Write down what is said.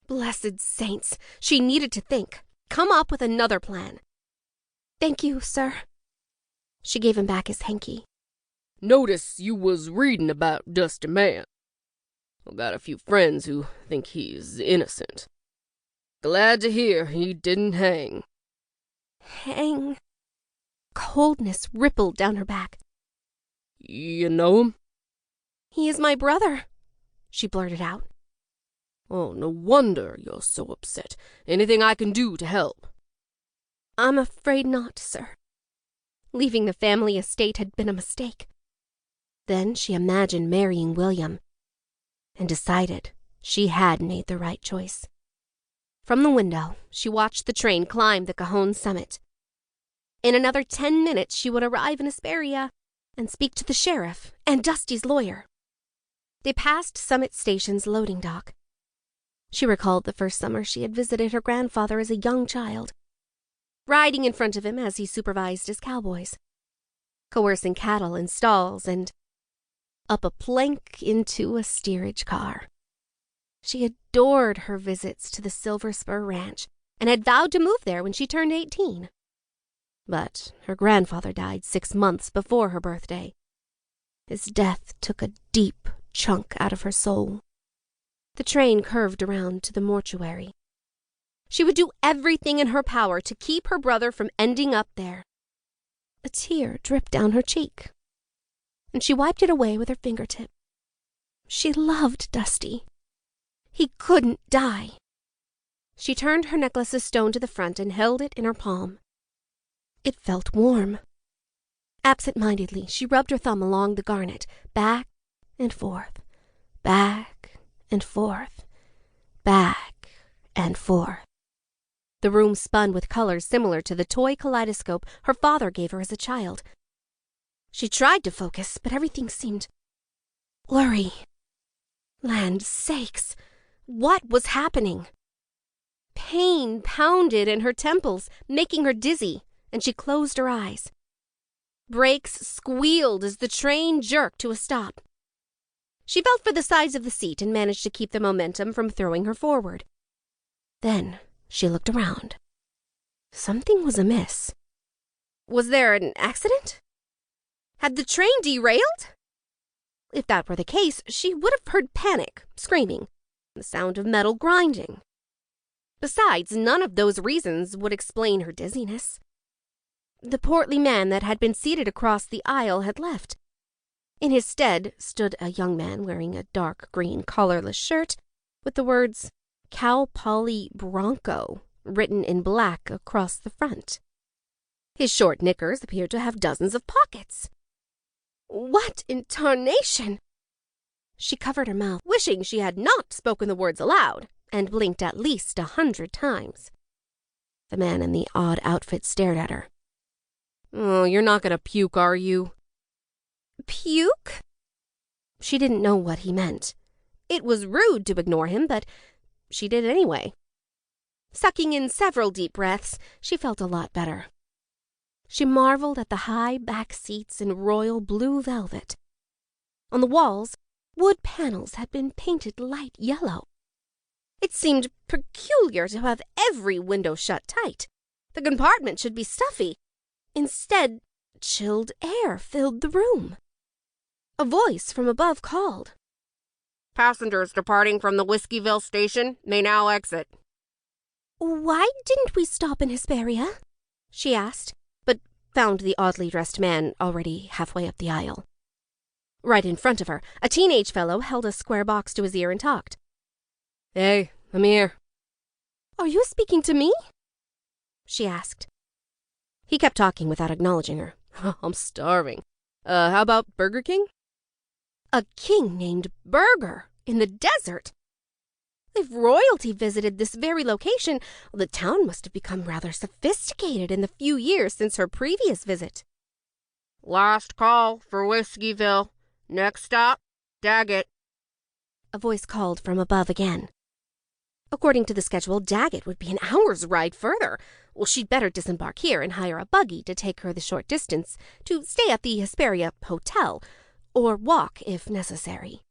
Blessed saints, she needed to think. Come up with another plan. Thank you, sir. She gave him back his hanky. Notice you was reading about Dusty Man. I got a few friends who think he's innocent. Glad to hear he didn't hang. Hang? Coldness rippled down her back. You know him? He is my brother, she blurted out. Oh, no wonder you're so upset. Anything I can do to help? I'm afraid not, sir. Leaving the family estate had been a mistake. Then she imagined marrying William and decided she had made the right choice. From the window, she watched the train climb the Cajon summit. In another 10 minutes, she would arrive in Hesperia and speak to the sheriff and Dusty's lawyer. They passed Summit Station's loading dock. She recalled the first summer she had visited her grandfather as a young child, riding in front of him as he supervised his cowboys, coercing cattle in stalls, and up a plank into a steerage car. She adored her visits to the Silver Spur Ranch and had vowed to move there when she turned 18. But her grandfather died 6 months before her birthday. His death took a deep chunk out of her soul. The train curved around to the mortuary. She would do everything in her power to keep her brother from ending up there. A tear dripped down her cheek, and she wiped it away with her fingertip. She loved Dusty. He couldn't die. She turned her necklace of stone to the front and held it in her palm. It felt warm. Absent-mindedly, she rubbed her thumb along the garnet, back and forth, back and forth, back and forth. The room spun with colors similar to the toy kaleidoscope her father gave her as a child. She tried to focus, but everything seemed blurry. Land sakes, what was happening? Pain pounded in her temples, making her dizzy, and she closed her eyes. Brakes squealed as the train jerked to a stop. She felt for the sides of the seat and managed to keep the momentum from throwing her forward. Then she looked around. Something was amiss. Was there an accident? Had the train derailed? If that were the case, she would have heard panic, screaming, the sound of metal grinding. Besides, none of those reasons would explain her dizziness. The portly man that had been seated across the aisle had left. In his stead stood a young man wearing a dark green collarless shirt with the words Cal Poly Bronco written in black across the front. His short knickers appeared to have dozens of pockets. What in tarnation? She covered her mouth, wishing she had not spoken the words aloud, and blinked at least 100 times. The man in the odd outfit stared at her. Oh, you're not going to puke, are you? Puke? She didn't know what he meant. It was rude to ignore him, but she did anyway. Sucking in several deep breaths, she felt a lot better. She marveled at the high back seats in royal blue velvet. On the walls, wood panels had been painted light yellow. It seemed peculiar to have every window shut tight. The compartment should be stuffy. Instead, chilled air filled the room. A voice from above called. Passengers departing from the Whiskeyville station may now exit. Why didn't we stop in Hesperia? She asked, but found the oddly dressed man already halfway up the aisle. Right in front of her, a teenage fellow held a square box to his ear and talked. Hey, I'm here. Are you speaking to me? She asked. He kept talking without acknowledging her. I'm starving. How about Burger King? A king named Burger in the desert? If royalty visited this very location, the town must have become rather sophisticated in the few years since her previous visit. Last call for Whiskeyville. Next stop, Daggett. A voice called from above again. According to the schedule, Daggett would be an hour's ride further. Well, she'd better disembark here and hire a buggy to take her the short distance to stay at the Hesperia Hotel, or walk if necessary.